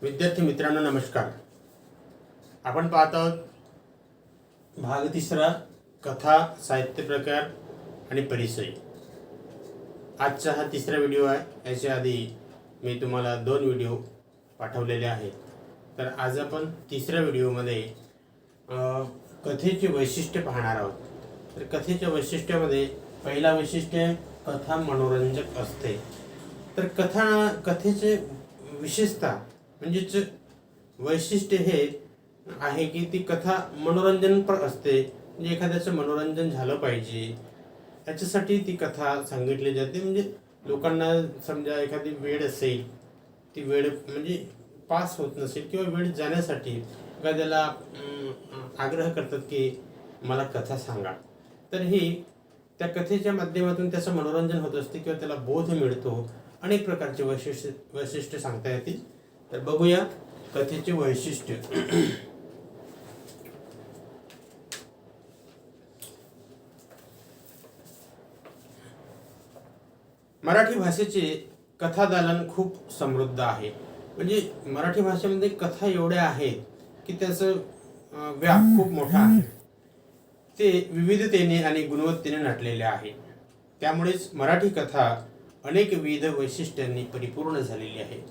विद्यार्थी मित्रांनो नमस्कार. आपण पाहत आहोत भाग 3 कथा, साहित्य प्रकार आणि परिचय. आजचा हा 3रा व्हिडिओ आहे. याच्या आधी मी तुम्हाला 2 व्हिडिओ पाठवलेले आहेत. तर आज आपण 3ऱ्या व्हिडिओमध्ये कथेचे वैशिष्ट्य पाहणार आहोत. तर कथेच्या वैशिष्ट्यामध्ये पहिला वैशिष्ट्य कथा मनोरंजक असते. तर कथेचे विशेषता म्हणजेच वैशिष्ट्य हे आहे की ती कथा मनोरंजनपर असते. म्हणजे एखाद्याचं मनोरंजन झालं पाहिजे याच्यासाठी ती कथा सांगितली जाते. म्हणजे लोकांना समजा एखादी वेळ असेल, ती वेळ म्हणजे पास होत नसेल किंवा वेळ जाण्यासाठी एखाद्याला आग्रह करतात की मला कथा सांगा, तर ही त्या कथेच्या माध्यमातून त्याचं मनोरंजन होत असते किंवा त्याला बोध मिळतो. अनेक प्रकारचे वैशिष्ट्य सांगता येतील. तर बघूया कथेचे वैशिष्ट्य. मराठी भाषेचे कथादालन खूप समृद्ध आहे. म्हणजे मराठी भाषेमध्ये कथा एवढ्या आहेत की त्याचं व्याप खूप मोठा आहे. ते विविधतेने आणि गुणवत्तेने नटलेले आहे. त्यामुळेच मराठी कथा अनेक विविध वैशिष्ट्यांनी परिपूर्ण झालेली आहे.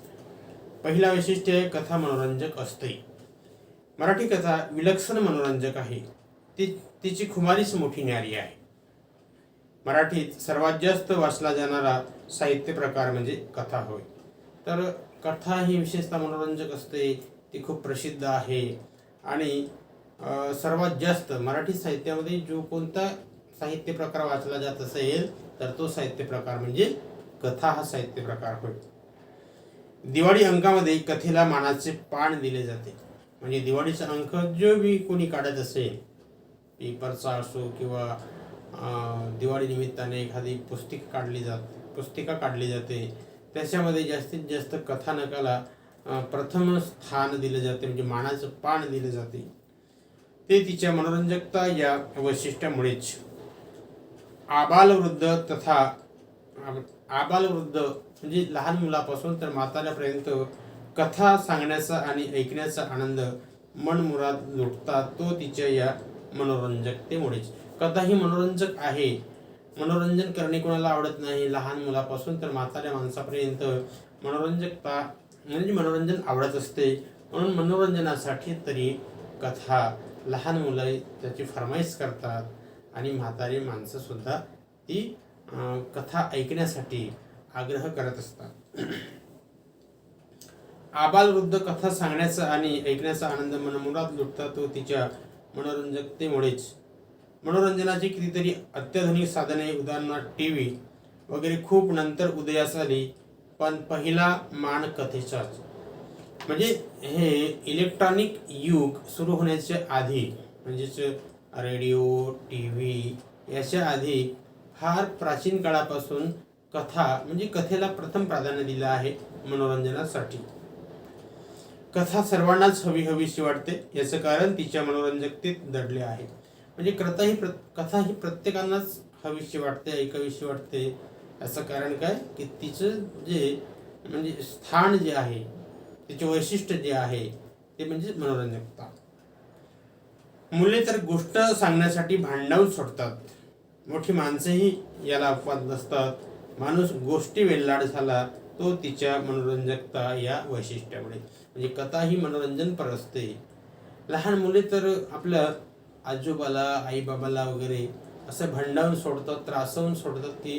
पहिला वैशिष्ट्य आहे कथा मनोरंजक असते. मराठी कथा विलक्षण मनोरंजक आहे. तिची खुमारीच मोठी न्यारी आहे. मराठीत सर्वात जास्त वाचला जाणारा साहित्य प्रकार म्हणजे कथा होय. तर कथा ही विशेषतः मनोरंजक असते. ती खूप प्रसिद्ध आहे आणि सर्वात जास्त मराठी साहित्यामध्ये जो कोणता साहित्य प्रकार वाचला जात असेल तर तो साहित्य प्रकार म्हणजे कथा हा साहित्य प्रकार होय. दिवाळी अंकामध्ये कथेला मानाचे पान दिले जाते. म्हणजे दिवाळीचा अंक जो बी कोणी काढत असेल, पेपरचा असो किंवा दिवाळी निमित्ताने एखादी पुस्तिका काढली जाते, त्याच्यामध्ये जास्तीत जास्त कथानकाला प्रथम स्थान दिले जाते. म्हणजे मानाचं पान दिले जाते. ते तिच्या मनोरंजकता या वैशिष्ट्यामुळेच आबालवृद्ध म्हणजे लहान मुलापासून तर म्हाताऱ्यापर्यंत कथा सांगण्याचा आणि ऐकण्याचा आनंद मनमुराद लुटतात. तो तिच्या या मनोरंजकतेमुळेच. कथा ही मनोरंजक आहे. मनोरंजन करणे कोणाला आवडत नाही. लहान मुलापासून तर म्हाताऱ्या माणसापर्यंत मनोरंजकता म्हणजे मनोरंजन आवडत असते. म्हणून मनोरंजनासाठी तरी कथा लहान मुलं त्याची फरमाईश करतात आणि म्हातारी माणसं सुद्धा ती कथा ऐकण्यासाठी आग्रह करत असतात. आबालवृद्ध कथा सांगण्याचा आणि ऐकण्याचा आनंद मनमुराद लुटतात. तो तिच्या मनोरंजकतेमुळेच. मनोरंजनाची कितीतरी अत्याधुनिक साधने उदाहरणार्थ टीव्ही वगैरे खूप नंतर उदयास आली, पण पहिला मान कथेचाच. म्हणजे हे इलेक्ट्रॉनिक युग सुरू होण्याच्या आधी म्हणजेच रेडिओ, टीव्ही याच्या आधी फार प्राचीन काळापासून कथा म्हणजे कथेला प्रथम प्राधान्य दिलं आहे मनोरंजनासाठी. कथा सर्वांनाच हवीशी वाटते. याचं कारण तिच्या मनोरंजकतेत दडले आहे. म्हणजे कथा ही प्रत्येकांनाच हवीशी वाटते, ऐकावीशी वाटते. याचं कारण काय की तिचं जे म्हणजे स्थान जे आहे, तिचे वैशिष्ट्य जे आहे ते म्हणजे मनोरंजकता. मुले तर गोष्ट सांगण्यासाठी भांडवल सोडतात. मोठी माणसेही याला अपवाद नसतात. माणूस गोष्टी वेल्हाड झाला तो तिच्या मनोरंजकता या वैशिष्ट्यामुळे. म्हणजे कथा ही मनोरंजनपर असते. लहान मुले तर आपल्या आजोबाला, आईबाबाला वगैरे असं भांडावून सोडतात, त्रासवून सोडतात की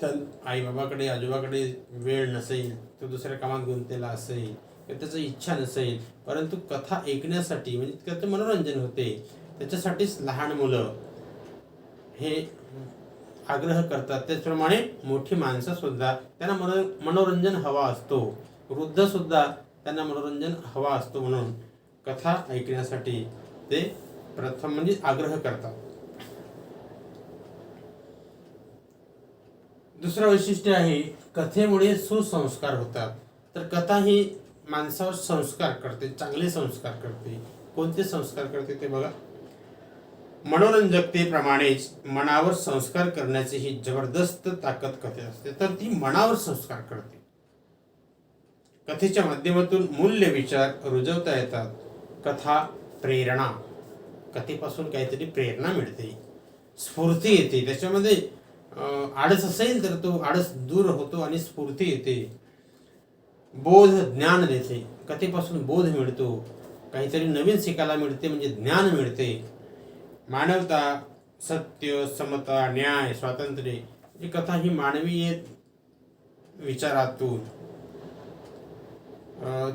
त्या आईबाबाकडे, आजोबाकडे वेळ नसेल, तो दुसऱ्या कामात गुंतलेला असेल किंवा त्याची इच्छा नसेल, परंतु कथा ऐकण्यासाठी म्हणजे त्याचं मनोरंजन होते त्याच्यासाठीच लहान मुलं हे आग्रह करतात. त्याचप्रमाणे मोठी माणसं सुद्धा त्यांना मनोरंजन हवा असतो. वृद्ध सुद्धा त्यांना मनोरंजन हवा असतो. म्हणून कथा ऐकण्यासाठी ते प्रथम म्हणजे आग्रह करतात. दुसरं वैशिष्ट्य आहे कथेमुळे सुसंस्कार होतात. तर कथा ही माणसावर संस्कार करते, चांगले संस्कार करते. कोणते संस्कार करते ते बघा. मनोरंजकतेप्रमाणेच मनावर संस्कार करण्याची ही जबरदस्त ताकद कथेत असते. तर ती मनावर संस्कार करते. कथेच्या माध्यमातून मूल्य विचार रुजवता येतात. कथा प्रेरणा, कथेपासून काहीतरी प्रेरणा मिळते, स्फूर्ती येते. त्याच्यामध्ये आळस असेल तर तो आळस दूर होतो आणि स्फूर्ती येते. बोध ज्ञान देते, कथेपासून बोध मिळतो, काहीतरी नवीन शिकायला मिळते, म्हणजे ज्ञान मिळते. मानवता, सत्य, समता, न्याय, स्वातंत्र्य, ही कथा ही मानवीय विचारातून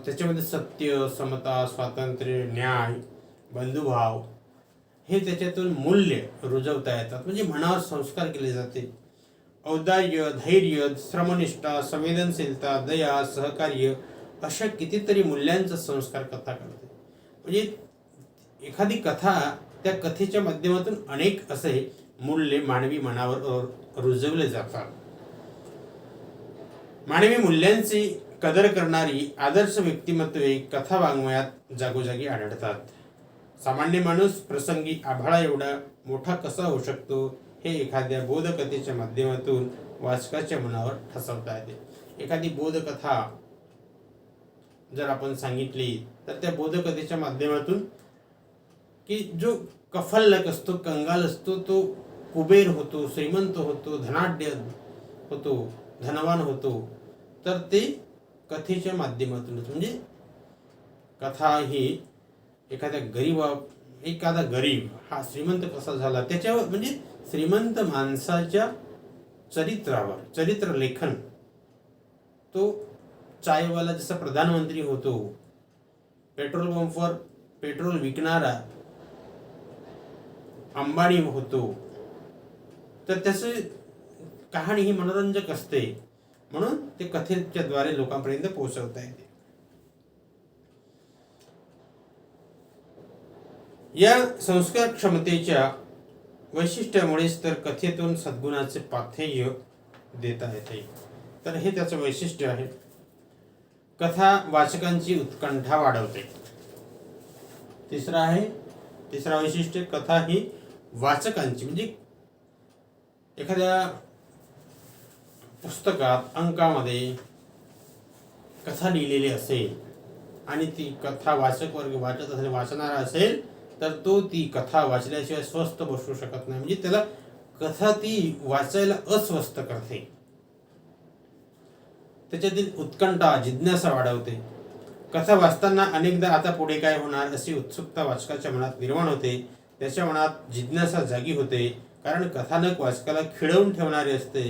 त्याच्यामध्ये सत्य, समता, स्वातंत्र्य, न्याय, बंधुभाव हे त्याच्यातून मूल्य रुजवता येतात. म्हणजे मनावर संस्कार केले जाते. औदार्य, धैर्य, श्रमनिष्ठा, संवेदनशीलता, दया, सहकार्य अशा कितीतरी मूल्यांचा संस्कार कथा करते. म्हणजे एखादी कथा, त्या कथेच्या माध्यमातून अनेक असे मूल्य मानवी मनावर रुजवले जातात. मानवी मूल्यांची कदर करणारी आदर्श व्यक्तिमत्वे कथा वाङ्मयात जागोजागी आढळतात. सामान्य माणूस प्रसंगी आभाळा एवढा मोठा कसा होऊ शकतो हे एखाद्या बोधकथेच्या माध्यमातून वाचकाच्या मनावर ठसवता येते. एखादी बोधकथा जर आपण सांगितली तर त्या बोधकथेच्या माध्यमातून की जो कफल्लक असतो, कंगाल असतो, तो कुबेर होतो, श्रीमंत होतो, धनाढ्य होतो, धनवान होतो, तर ते कथेच्या माध्यमातूनच. म्हणजे कथा ही एखादा गरीब हा श्रीमंत कसा झाला त्याच्यावर, म्हणजे श्रीमंत माणसाच्या चरित्रावर, चरित्र लेखन. तो चायवाला जसा प्रधानमंत्री होतो, पेट्रोल पंपवर पेट्रोल विकणारा अंबानी होतो, तर त्याची कहाणी ही मनोरंजक असते, म्हणून ते कथेच्या द्वारे लोकांपर्यंत पोहोचवता येते. या संस्कार क्षमतेच्या वैशिष्ट्यामुळेच तर कथेतून सद्गुणाचे पाथेय देता येते. तर हे त्याचं वैशिष्ट्य आहे. कथा वाचकांची उत्कंठा वाढवते. तिसरा वैशिष्ट्य, कथा ही वाचकांची, म्हणजे एखाद्या पुस्तकात, अंकामध्ये कथा लिहिलेली असेल आणि ती कथा वाचक वर्ग वाचत असेल, वाचणारा असेल, तर तो ती कथा वाचल्याशिवाय स्वस्थ बसू शकत नाही. म्हणजे त्याला कथा ती वाचायला अस्वस्थ करते. त्याच्यातील उत्कंठा, जिज्ञासा वाढवते. कथा वाचताना अनेकदा आता पुढे काय होणार अशी उत्सुकता वाचकाच्या मनात निर्माण होते. त्याच्या मनात जिज्ञासा जागी होते, कारण कथानक वाचकाला खिळवून ठेवणारे असते.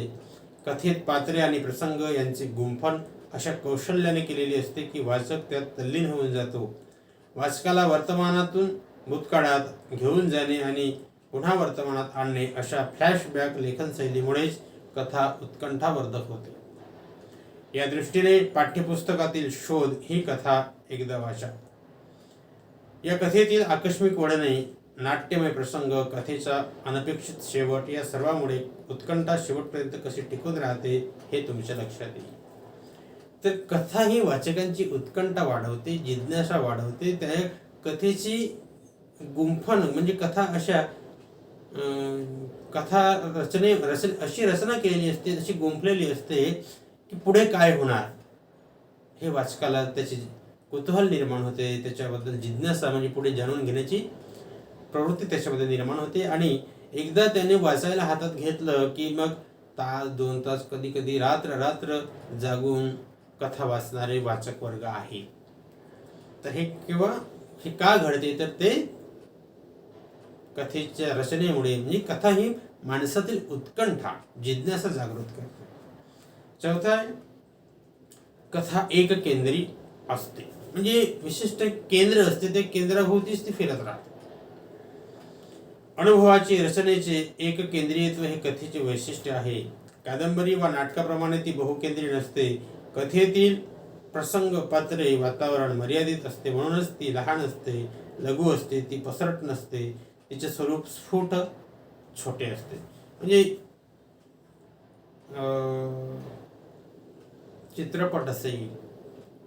कथेत पात्रे आणि प्रसंग यांचे गुंफन अशा कौशल्याने केलेली असते की वाचक त्यात तल्लीन होऊन जातो. वाचकाला वर्तमानातून भूतकाळात घेऊन जाणे आणि पुन्हा वर्तमानात आणणे अशा फ्लॅशबॅक लेखनशैलीमुळेच कथा उत्कंठावर्धक होते. या दृष्टीने पाठ्यपुस्तकातील शोध ही कथा एकदा वाचा. या कथेतील आकस्मिक वळणे, नाट्यमय प्रसंग, कथेचा अनपेक्षित शेवट या सर्वांमुळे उत्कंठा शेवटपर्यंत कशी टिकून राहते हे तुमच्या लक्षात येईल. तर कथा ही वाचकांची उत्कंठा वाढवते, जिज्ञासा वाढवते. त्या कथेची गुंफन, म्हणजे कथा अशी रचना केलेली असते, अशी गुंफलेली असते की पुढे काय होणार हे वाचकाला त्याची कुतूहल निर्माण होते. त्याच्याबद्दल जिज्ञासा, म्हणजे पुढे जाणून घेण्याची प्रवृत्ती त्याच्यामध्ये निर्माण होते. आणि एकदा त्याने वाचायला हातात घेतलं की मग तास, 2 तास, कधी कधी रात्र जागून कथा वाचणारे वाचक वर्ग आहे. तर हे का घडते, तर ते कथेच्या रचनेमुळे. म्हणजे कथा ही माणसातील उत्कंठा, जिज्ञासा जागृत करते. चौथा आहे, कथा एक केंद्री असते. म्हणजे विशिष्ट केंद्र असते, त्या केंद्राभोवतीच ती फिरत राहते. अनुभवाची, रचनेचे एक केंद्रीयत्व हे कथेचे वैशिष्ट्य आहे. कादंबरी वा नाटकाप्रमाणे ती बहुकेंद्रीय नसते. कथेतील प्रसंग, पात्रे, वातावरण मर्यादित असते, म्हणूनच ती लहान असते, लघु असते, ती पसरट नसते, तिचे स्वरूप स्फुट छोटे असते. म्हणजे चित्रपट असेल,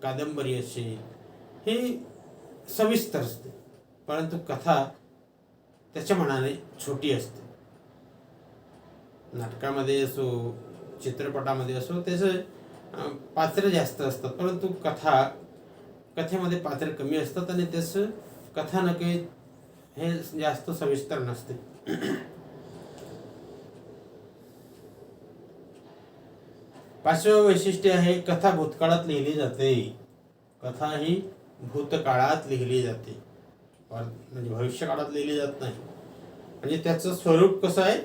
कादंबरी असेल, हे सविस्तर असते, परंतु कथा त्याच्या मनाने छोटी असते. नाटकामध्ये असो, चित्रपटामध्ये असो, त्याचं पात्र जास्त असतात, परंतु कथेमध्ये पात्र कमी असतात आणि त्याचं कथानक हे जास्त सविस्तर नसते. पाचवं वैशिष्ट्य आहे कथा भूतकाळात लिहिली जाते. कथा ही भूतकाळात लिहिली जाते, म्हणजे भविष्यकाळात लिहिली जात नाही. म्हणजे त्याचं स्वरूप कसं आहे,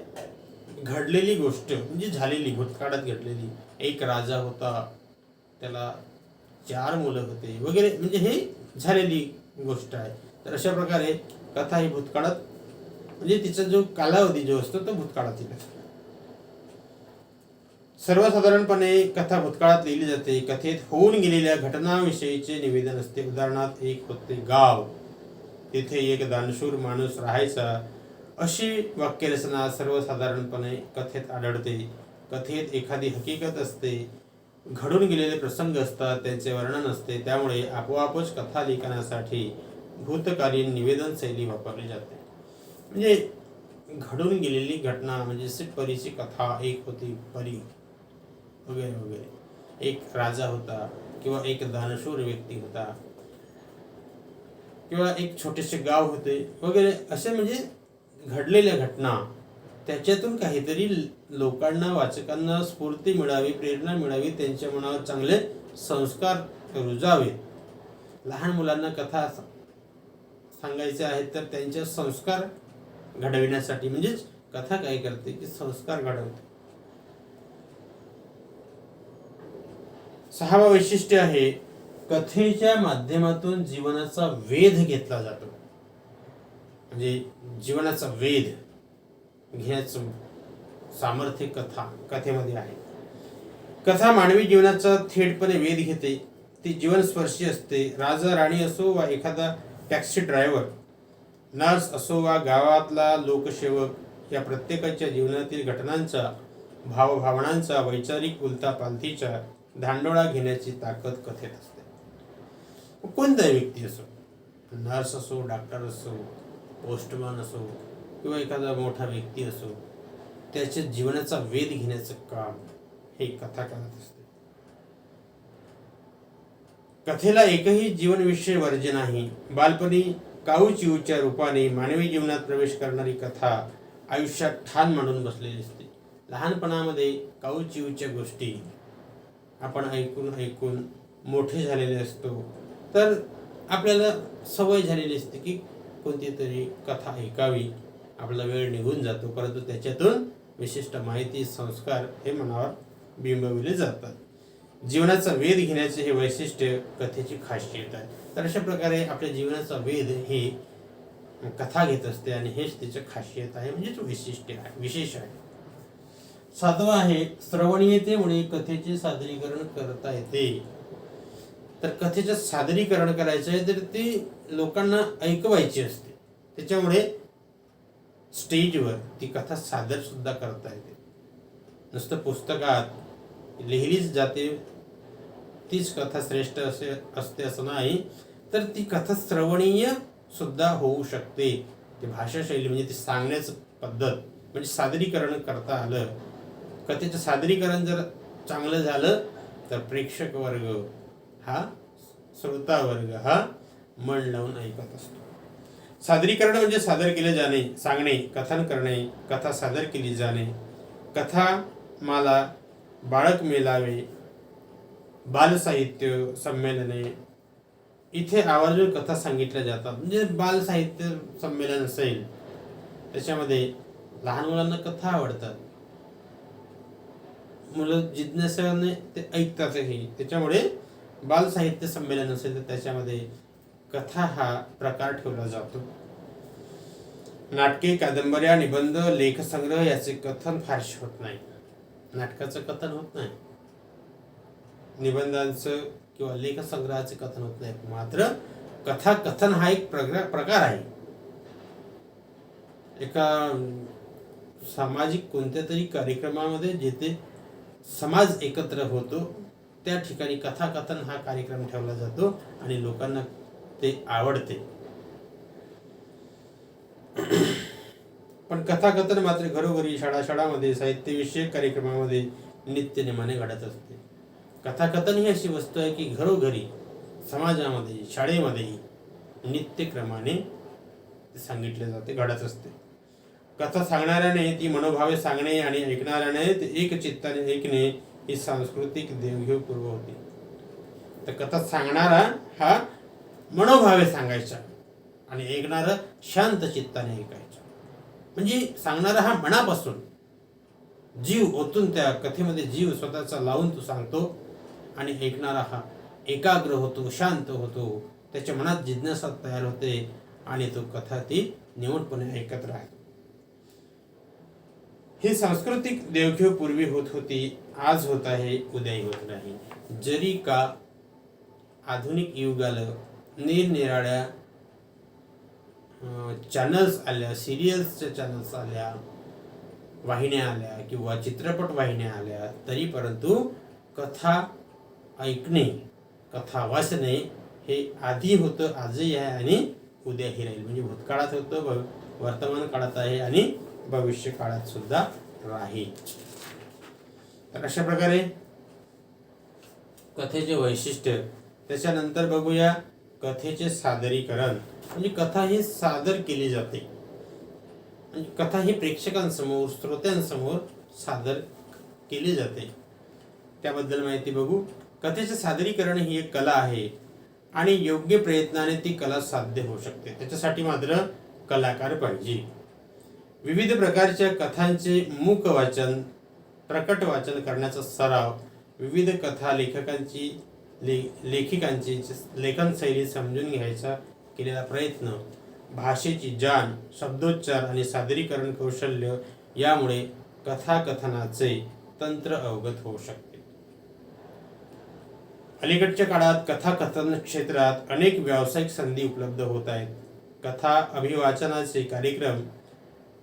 घडलेली गोष्ट म्हणजे झालेली, भूतकाळात घडलेली. एक राजा होता, त्याला 4 मुलं होते वगैरे, म्हणजे हे झालेली गोष्ट आहे. तर अशा प्रकारे कथा ही भूतकाळात, म्हणजे तिचा जो कालावधी जो असतो तो भूतकाळातील असतो. सर्वसाधारणपणे कथा भूतकाळात लिहिली जाते. कथेत होऊन गेलेल्या घटनाविषयीचे निवेदन असते. उदाहरणार्थ, एक होते गाव, तिथे एक दानशूर माणूस राहायचा, अशी वाक्यरचना सर्वसाधारणपणे कथेत आढळते. कथेत एखादी हकीकत असते, घडून गेलेले प्रसंग असतात, त्यांचे वर्णन असते. त्यामुळे आपोआपच कथा लेखनासाठी भूतकालीन निवेदन शैली वापरली जाते. म्हणजे घडून गेलेली घटना, म्हणजे परीची कथा, एक होती परी वगैरे वगैरे, एक राजा होता किंवा एक दानशूर व्यक्ती होता किंवा एक छोटेसे गाव होते वगैरे, असे म्हणजे घडलेल्या घटना, त्याच्यातून काहीतरी लोकांना, वाचकांना स्फूर्ती मिळावी, प्रेरणा मिळावी, त्यांच्या मनावर चांगले संस्कार रुजावेत. लहान मुलांना कथा सांगायचे आहेत तर त्यांचे संस्कार घडविण्यासाठी, म्हणजेच कथा काय करते की संस्कार घडवते. 6वं वैशिष्ट्य आहे कथेच्या माध्यमातून जीवनाचा वेध घेतला जातो. म्हणजे जीवनाचा वेध घेण्याचं सामर्थ्य कथेमध्ये आहे. कथा मानवी जीवनाचा थेटपणे वेध घेते. ती जीवनस्पर्शी असते. राजा राणी असो वा एखादा टॅक्सी ड्रायव्हर, नर्स असो वा गावातला लोकसेवक, या प्रत्येकाच्या जीवनातील घटनांचा, भावभावनांचा, वैचारिक उलथापालथीचा धांडोळा घेण्याची ताकद कथेत असते. कोणताही व्यक्ती असो, नर्स असो, डॉक्टर असो, पोस्टमन असो किंवा एखादा मोठा व्यक्ती असो, त्याच्या जीवनाचा वेध घेण्याचं काम हे कथा करत असते. कथेला एकही जीवनविषय वर्ज्य नाही. बालपणी काऊ चिऊच्या रूपाने मानवी जीवनात प्रवेश करणारी कथा आयुष्यात ठाण मांडून बसलेली असते. लहानपणामध्ये काऊ चिऊच्या गोष्टी आपण ऐकून मोठे झालेले असतो, तर आपल्याला सवय झालेली असते की कोणती तरी कथा ऐकावी, आपला वेळ निघून जातो, परंतु त्याच्यातून विशिष्ट माहिती, संस्कार हे मनावर बिंबविले जातात. जीवनाचा वेध घेण्याचे हे वैशिष्ट्य कथेची खासियत आहे. तर अशा प्रकारे आपल्या जीवनाचा वेध ही कथा घेत असते आणि हेच तिचं खासियत आहे, म्हणजेच वैशिष्ट्य आहे, विशेष आहे. 7वं आहे श्रवणीयतेमुळे कथेचे सादरीकरण करता येते. तर कथेचं सादरीकरण करायचं आहे तर ती लोकांना ऐकवायची असते, त्याच्यामुळे स्टेजवर ती कथा सादर सुद्धा करता येते. नुसतं पुस्तकात लिहिलीच जाते तीच कथा श्रेष्ठ असते असं नाही, तर ती कथा श्रवणीय सुद्धा होऊ शकते. ती भाषाशैली म्हणजे ती सांगण्याचं पद्धत, म्हणजे सादरीकरण करता आलं, कथेचं सादरीकरण जर चांगलं झालं तर प्रेक्षक वर्ग हा, श्रोता वर्ग हा मन लावून ऐकत असतो. सादरीकरण म्हणजे सादर केले जाणे, सांगणे, कथन करणे, कथा सादर केली जाणे. कथा माला, बाळक मेळावे, बालसाहित्य संमेलने इथे आवर्जून कथा सांगितल्या जातात. म्हणजे बालसाहित्य संमेलन असेल त्याच्यामध्ये लहान मुलांना कथा आवडतात, मुलं जिज्ञासाने ते ऐकतातही, त्याच्यामुळे बालसाहित्य संमेलन असेल तर त्याच्यामध्ये कथा हा प्रकार ठेवला जातो. नाटके, कादंबऱ्या, निबंध, लेखसंग्रह याचे कथन फारसे होत नाही. नाटकाचं कथन होत नाही, निबंधांचं किंवा लेखसंग्रहाचे कथन होत नाही. मात्र कथा कथन हा एक प्रकार आहे. एका सामाजिक कोणत्या तरी कार्यक्रमामध्ये जिथे समाज एकत्र होतो त्या ठिकाणी कथा कथन हा कार्यक्रम ठेवला जातो आणि लोकांना ते आवडते. पण कथाकथन मात्र घरोघरी, शाळामध्ये, साहित्यविषयक कार्यक्रमामध्ये नित्यनेमाने घडत असते. कथाकथन ही अशी वस्तू आहे की घरोघरी, समाजामध्ये, शाळेमध्येही नित्यक्रमाने सांगितले जाते, घडत असते. कथा सांगणाऱ्याने ती मनोभावे सांगणे आणि ऐकणाऱ्याने ते एक चित्ताने ऐकणे ही सांस्कृतिक देवघेव होती. तर कथा सांगणारा हा मनोभावे सांगायचा आणि ऐकणारा शांत चित्ताने ऐकायचा. म्हणजे सांगणारा हा मनापासून जीव ओतून त्या कथेमध्ये जीव स्वतःचा लावून तो सांगतो आणि ऐकणारा हा एकाग्र होतो, शांत होतो, त्याच्या मनात जिज्ञासा तयार होते आणि तो कथा ती निवडपणे ऐकत राहतो. ही सांस्कृतिक देवघेव पूर्वी होत होती, आज होत आहे, उद्याही होत नाही. जरी का आधुनिक युग आलं, निरनिराळ्या चॅनल्स आल्या, सिरियल्सच्या चॅनल्स आल्या, वाहिन्या आल्या किंवा चित्रपट वाहिन्या आल्या, तरी परंतु कथा ऐकणे, कथा वाचणे हे आधी होतं, आजही आहे आणि उद्याही राहील. म्हणजे भूतकाळात होतं, वर्तमान काळात आहे आणि भविष्य काळात सुद्धा राहील. तर अशा प्रकारे कथेचे वैशिष्ट्य. त्याच्यानंतर बघूया कथेचे सादरीकरण. म्हणजे कथा ही सादर केली जाते, म्हणजे कथा ही प्रेक्षकांसमोर, श्रोत्यांसमोर सादर केली जाते, त्याबद्दल माहिती बघू. कथेचे सादरीकरण ही एक कला आहे आणि योग्य प्रयत्नाने ती कला साध्य होऊ शकते. त्याच्यासाठी मात्र कलाकार पाहिजे. विविध प्रकारच्या कथांचे मूक वाचन, प्रकट वाचन करण्याचा सराव, विविध कथा लेखकांची लेखिकांची लेखनशैली समजून घ्यायचा केलेला प्रयत्न, भाषेची जाण, शब्दोच्चार आणि सादरीकरण कौशल्य यामुळे कथाकथनाचे तंत्र अवगत होऊ शकते. अलीकडच्या काळात कथाकथन क्षेत्रात अनेक व्यावसायिक संधी उपलब्ध होत आहेत. कथा अभिवाचनाचे कार्यक्रम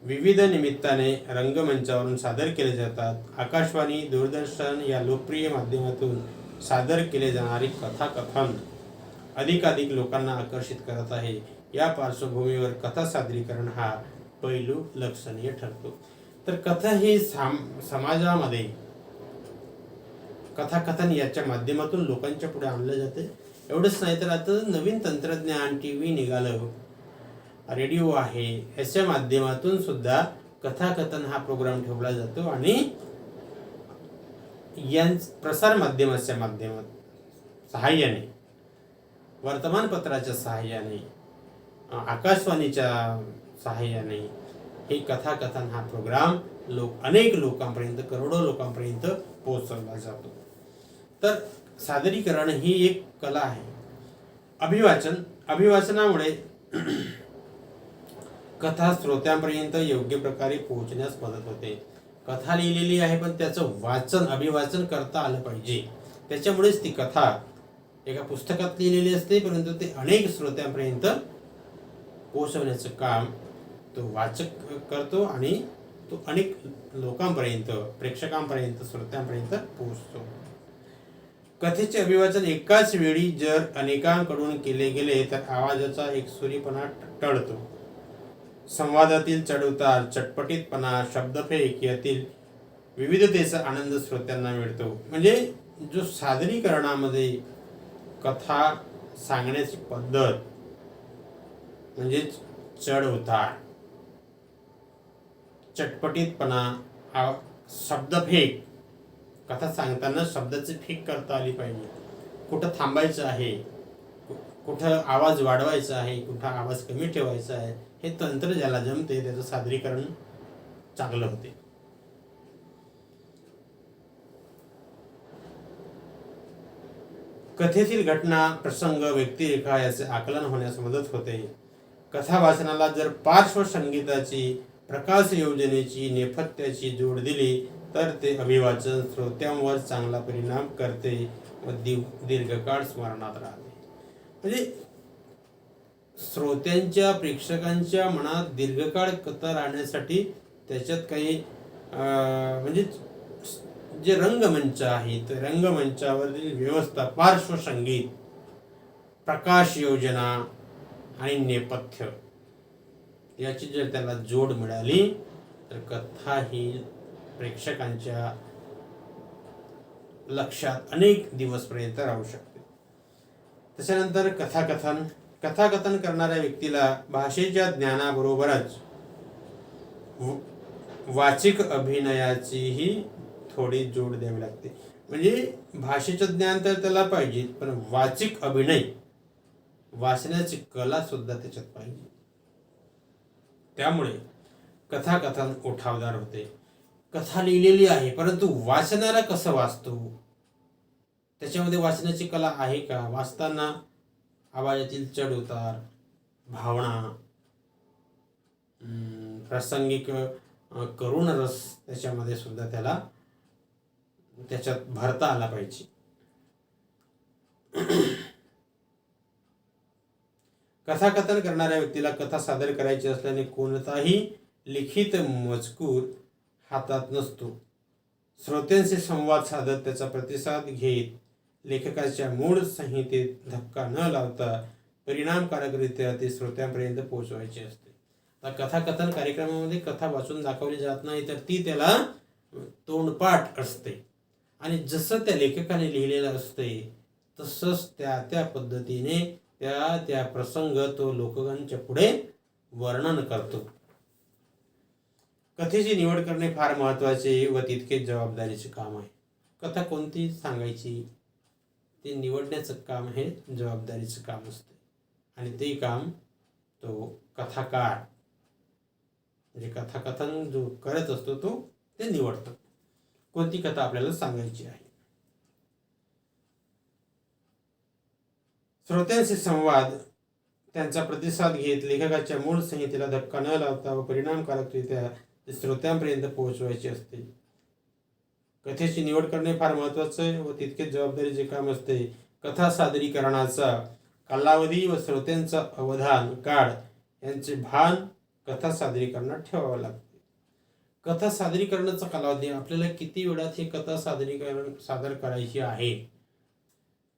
विविध निमित्ताने रंगमंचावरून सादर केले जातात. आकाशवाणी, दूरदर्शन या लोकप्रिय माध्यमातून सादर केले जाणारे कथाकथन अधिकाधिक लोकांना आकर्षित करत आहे. या पार्श्वभूमीवर कथा सादरीकरण हा पैलू लक्षणीय ठरतो. तर कथा ही समाजामध्ये कथाकथन याच्या माध्यमातून लोकांच्या पुढे आणलं जाते. एवढंच नाही तर आता नवीन तंत्रज्ञान, TV निघालं, रेडिओ आहे, याच्या माध्यमातून सुद्धा कथाकथन हा प्रोग्राम ठेवला जातो आणि प्रसार माध्यमाच्या सहाय्याने, वर्तमानपत्राच्या सहाय्याने, आकाशवाणीच्या सहाय्याने हे कथाकथन हा प्रोग्राम अनेक लोकांपर्यंत, करोडो लोकांपर्यंत पोहोचवला जातो. तर सादरीकरण ही एक कला आहे. अभिवाचनामुळे कथा श्रोत्यांपर्यंत योग्य प्रकारे पोहोचण्यास मदत होते. कथा लिहिलेली आहे पण त्याचं अभिवाचन करता आलं पाहिजे. त्याच्यामुळेच ती कथा एका पुस्तकात लिहिलेली असते, परंतु ते अनेक श्रोत्यांपर्यंत पोहोचवण्याचं काम तो वाचक करतो आणि तो अनेक लोकांपर्यंत, प्रेक्षकांपर्यंत, श्रोत्यांपर्यंत पोहोचतो. कथेचे अभिवाचन एकाच वेळी जर अनेकांकडून केले गेले तर आवाजाचा एकसुरीपणा टळतो. संवादातील चढउतार, चटपटीतपणा, शब्दफेक यातील विविधतेचा आनंद श्रोत्यांना मिळतो. म्हणजे जो सादरीकरणामध्ये कथा सांगण्याची पद्धत म्हणजेच चढउतार, चटपटीतपणा, शब्दफेक, कथा सांगताना शब्दाची फेक करता आली पाहिजे. कुठं थांबायचं आहे, कुठं आवाज वाढवायचा आहे, कुठं आवाज कमी ठेवायचा आहे, हे तंत्र ज्याला जमते त्याचं सादरीकरण चांगलं होते. कथेतील घटना, प्रसंग, व्यक्तिरेखा याचे आकलन होण्यास मदत होते. कथा वाचनाला जर पार्श्वसंगीताची, प्रकाश योजनेची, नेपथ्याची जोड दिली तर ते अभिवाचन श्रोत्यांवर चांगला परिणाम करते व दीर्घकाळ स्मरणात राहते. म्हणजे श्रोत्यांच्या, प्रेक्षकांच्या मनात दीर्घकाळ कथा राहण्यासाठी त्याच्यात काही म्हणजे जे रंगमंच आहे, तर रंगमंचावरील व्यवस्था, पार्श्वसंगीत, प्रकाश योजना आणि नेपथ्य याची जर त्याला जोड मिळाली तर कथा ही प्रेक्षकांच्या लक्षात अनेक दिवसपर्यंत राहू शकते. त्याच्यानंतर कथाकथन करणाऱ्या व्यक्तीला भाषेच्या ज्ञानाबरोबरच वाचिक अभिनयाचीही थोडी जोड द्यावी लागते. म्हणजे भाषेचं ज्ञान तर त्याला पाहिजे, पण वाचिक अभिनय, वाचण्याची कला सुद्धा त्याच्यात पाहिजे. त्यामुळे कथाकथन उठावदार होते. कथा लिहिलेली आहे, परंतु वाचणारा कसं वाचतो, त्याच्यामध्ये वाचण्याची कला आहे का, वाचताना आवाजातील चढ उतार, भावना, प्रासंगिक करुण रस त्याच्यामध्ये सुद्धा त्याला त्याच्यात भरता आला पाहिजे. कथाकथन करणाऱ्या व्यक्तीला कथा सादर करायची असल्याने कोणताही लिखित मजकूर हातात नसतो. श्रोत्यांशी संवाद साधत त्याचा प्रतिसाद घेत लेखकाच्या मूळ संहितेत धक्का न लावता परिणामकारकरित्या ते श्रोत्यांपर्यंत पोहोचवायचे असते. आता कथाकथन कार्यक्रमामध्ये कथा वाचून दाखवली जात नाही, तर ती त्याला तोंडपाठ असते आणि जसं त्या लेखकाने लिहिलेलं असते तसंच त्या पद्धतीने त्या प्रसंग तो लोकांच्या पुढे वर्णन करतो. कथेची निवड करणे फार महत्त्वाचे व तितकेच जबाबदारीचे काम आहे. कथा कोणती सांगायची ते निवडण्याचं काम हे जबाबदारीचं काम असते आणि ते काम तो कथाकार म्हणजे कथाकथन जो करत असतो तो ते निवडतो, कोणती कथा आपल्याला सांगायची आहे. श्रोत्यांशी संवाद, त्यांचा प्रतिसाद घेत लेखकाच्या मूळ संहितेला धक्का न लावता व परिणामकारकरित्या ते श्रोत्यांपर्यंत पोहोचवायचे असते. कथेची निवड करणे फार महत्त्वाचे व तितकेच जबाबदारीचे काम असते. कथा सादरीकरणाचा कालावधी व श्रोत्यांचा अवधान काळ यांचे भान कथा सादरीकरणात ठेवावं लागते. कथा सादरीकरणाचा कालावधी, आपल्याला किती वेळात ही कथा सादर करायची आहे,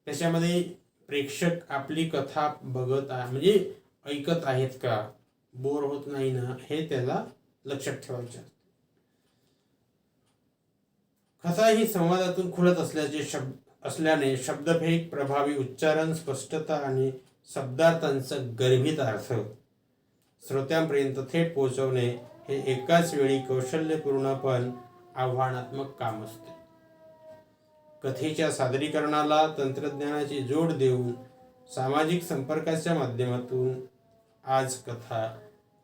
त्याच्यामध्ये प्रेक्षक आपली कथा बघत आहे म्हणजे ऐकत आहेत का, बोर होत नाही ना, हे त्याला लक्षात ठेवायचे असते. कथा ही संवादातून खुलत असल्याने शब्दभेद, प्रभावी उच्चारण, स्पष्टता आणि शब्दार्थांचा गर्भित अर्थ श्रोत्यांपर्यंत थेट पोहोचवणे हे एकाच वेळी कौशल्यपूर्ण पण आव्हानात्मक काम असते. कथेच्या सादरीकरणाला तंत्रज्ञानाची जोड देऊन सामाजिक संपर्काच्या माध्यमातून आज कथा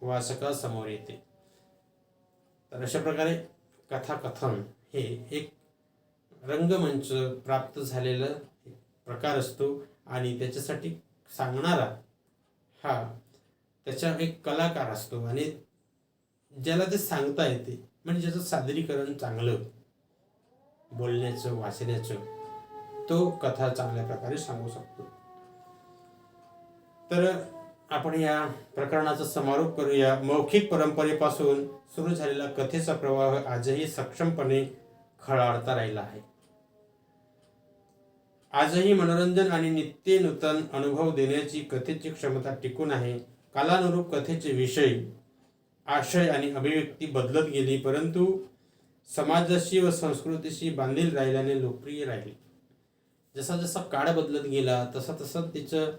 वाचकासमोर येते. तर अशा प्रकारे कथाकथन हे एक रंगमंच प्राप्त झालेला प्रकार असतो आणि त्याच्यासाठी सांगणारा हा त्याच्या एक कलाकार असतो आणि ज्याला ते सांगता येते म्हणजे ज्याचं सादरीकरण चांगलं, बोलण्याचं, वाचण्याचं, तो कथा चांगल्या प्रकारे सांगू शकतो. तर आपण या प्रकरणाचा समारोप करूया. मौखिक परंपरेपासून सुरू झालेला कथेचा प्रवाह आजही सक्षमपणे खळाळता राहिला आहे. आजही मनोरंजन आणि नित्य नूतन अनुभव देण्याची कथेची क्षमता टिकून आहे. कालानुरूप कथेचे विषय, आशय आणि अभिव्यक्ती बदलत गेली, परंतु समाजाशी व संस्कृतीशी बांधील राहिल्याने लोकप्रिय राहिली. जसा जसा काळ बदलत गेला तसा तसा तिचं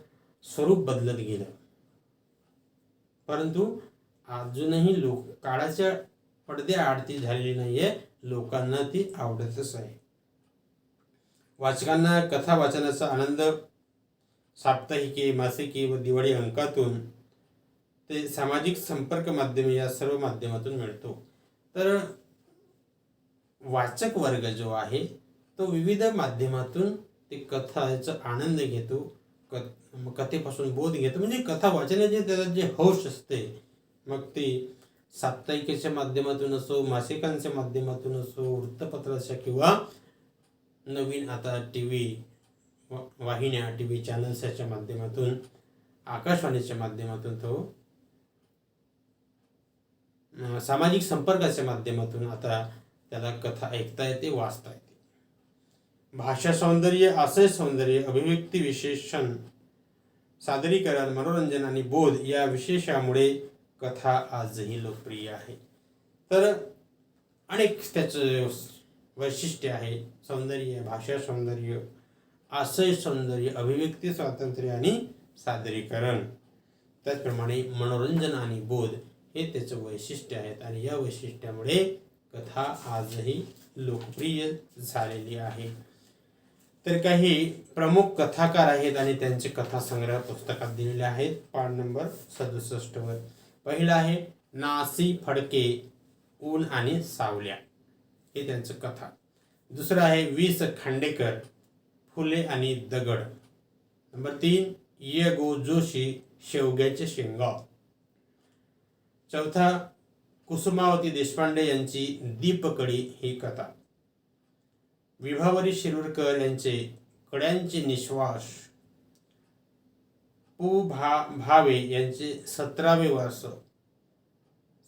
स्वरूप बदलत गेलं, परंतु अजूनही काळाच्या पडद्याआड ती झालेली नाहीये, लोकांना ती आवडतच आहे. वाचकांना कथा वाचनाचा आनंद साप्ताहिके, मासिके व दिवाळी अंकातून ते सामाजिक संपर्क माध्यमे या सर्व माध्यमातून मिळतो. तर वाचक वर्ग जो आहे तो विविध माध्यमातून ते कथाचा आनंद घेतो, कथेपासून बोध घेतो. म्हणजे कथा वाचण्याचे त्याला जे हौस असते, मग ती साप्ताहिकेच्या माध्यमातून असो, मासिकांच्या माध्यमातून असो, वृत्तपत्राच्या किंवा नवीन आता वाहिन्या, टी व्ही चॅनल्सच्या माध्यमातून, आकाशवाणीच्या माध्यमातून, तो सामाजिक संपर्काच्या माध्यमातून आता त्याला कथा ऐकता येते, वाचता येते. भाषा सौंदर्य, आशय सौंदर्य, अभिव्यक्ती विशेषण, सादरीकरण, मनोरंजन आणि बोध या विशेषामुळे कथा आजही लोकप्रिय आहे. तर अनेक त्याचं वैशिष्ट्य आहे, सौंदर्य, भाषा सौंदर्य, आशय सौंदर्य, अभिव्यक्ती स्वातंत्र्य आणि सादरीकरण. त्याचप्रमाणे मनोरंजन आणि बोध हे त्याचं वैशिष्ट्य आहेत आणि या वैशिष्ट्यामुळे कथा आजही लोकप्रिय झालेली आहे. तर काही प्रमुख कथाकार आहेत आणि त्यांचे कथासंग्रह पुस्तकात दिलेले आहेत. पान नंबर 67 वर. पहिला आहे नासी फडके, ऊन आणि सावल्या, हे त्यांचं कथा. दुसरं आहे वीस खांडेकर, फुले आणि दगड. नंबर 3 ये गो जोशी, शेवग्याचे शेंगा. चौथा कुसुमावती देशपांडे यांची दीपकडी ही कथा. विभावरी शिरूरकर यांचे कड्यांचे निश्वास. भावे यांचे 17वे वर्ष.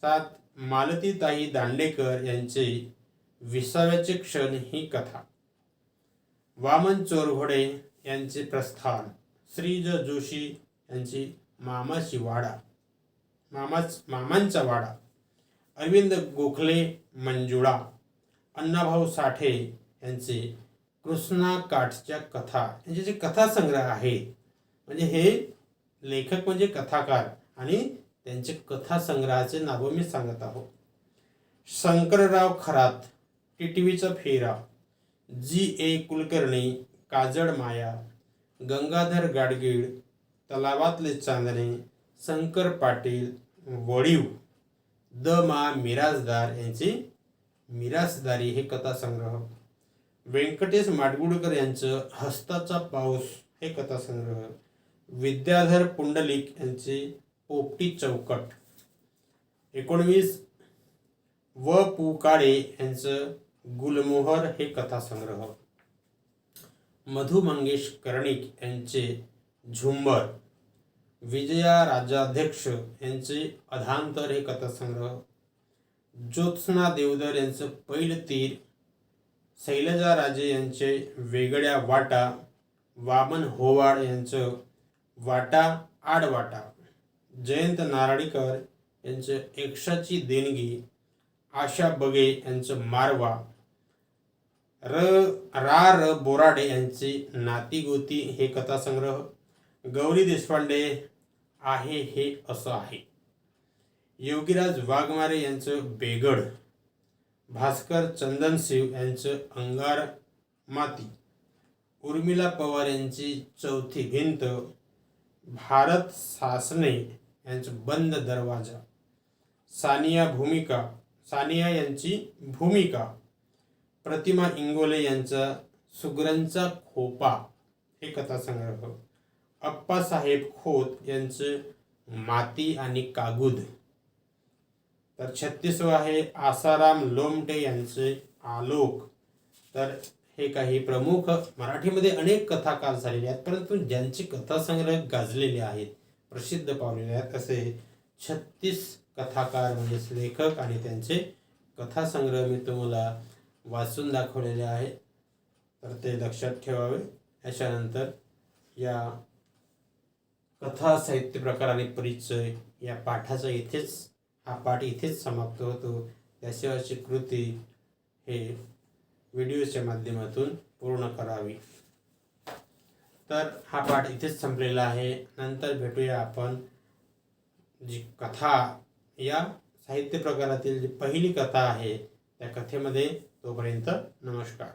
7 मालतीताई दांडेकर यांचे 20व्याचे क्षण ही कथा. वामन चोरघोडे यांचे प्रस्थान. श्रीज जोशी यांची मामांचा वाडा. अरविंद गोखले मंजुळा. अण्णाभाऊ साठे यांचे कृष्णा काठच्या कथा, यांचे जे कथासंग्रह आहे, म्हणजे हे लेखक म्हणजे कथाकार आणि त्यांचे कथासंग्रहाचे नावं मी सांगत आहोत. शंकरराव खरात, टिटवीचा फेरा. G.A. कुलकर्णी, काजळ माया. गंगाधर गाडगीळ, तलावातले चांदणे. शंकर पाटील, वळीव. द मा मिरासदार यांची मिरासदारी हे कथासंग्रह. व्यंकटेश माडगुळकर यांचं हस्ताचा पाऊस हे कथासंग्रह. विद्याधर पुंडलिक यांचे पोपटी चौकट. 19 व पु काळे यांचं गुलमोहर हे कथासंग्रह. मधु मंगेश कर्णिक यांचे झुंबर. विजया राजाध्यक्ष यांचे अधांतर हे कथासंग्रह. ज्योत्स्ना देवधर यांचं पैल तीर. शैलजा राजे यांचे वेगळ्या वाटा. वामन होवाड यांचं वाटा आडवाटा. जयंत नारळीकर यांचं एकशाची देणगी. आशा बगे यांचं मारवा. र बोराडे यांचे नातीगोती हे कथासंग्रह. गौरी देशपांडे आहे हे असं आहे. योगीराज वाघमारे यांचं बेगड. भास्कर चंदनशिव यांचं अंगार माती. उर्मिला पवार यांची चौथी भिंत. भारत सासने यांचं बंद दरवाजा. सानिया यांची भूमिका. प्रतिमा इंगोले यांचा सुगरणचा खोपा हे कथासंग्रह. अप्पासाहेब खोत यांचं माती आणि कागुद. तर 36वा आहे आसाराम लोमटे यांचे आलोक. तर हे काही प्रमुख मराठीमध्ये अनेक कथाकार झालेले आहेत, परंतु ज्यांचे कथासंग्रह गाजलेले आहेत, प्रसिद्ध पावलेले आहेत, असे 36 कथाकार म्हणजेच लेखक आणि त्यांचे कथासंग्रह मी तुम्हाला वाचून दाखवलेले आहे. तर ते लक्षात ठेवावे. याच्यानंतर या कथा साहित्य प्रकार आणि परिचय या पाठाचा हा पाठ इथेच समाप्त होतो. त्याशिवायची कृती हे व्हिडिओच्या माध्यमातून पूर्ण करावी. तर हा पाठ इथेच संपलेला आहे. नंतर भेटूया आपण जी कथा या साहित्य प्रकारातील जी पहिली कथा आहे त्या कथेमध्ये. तोपर्यंत नमस्कार.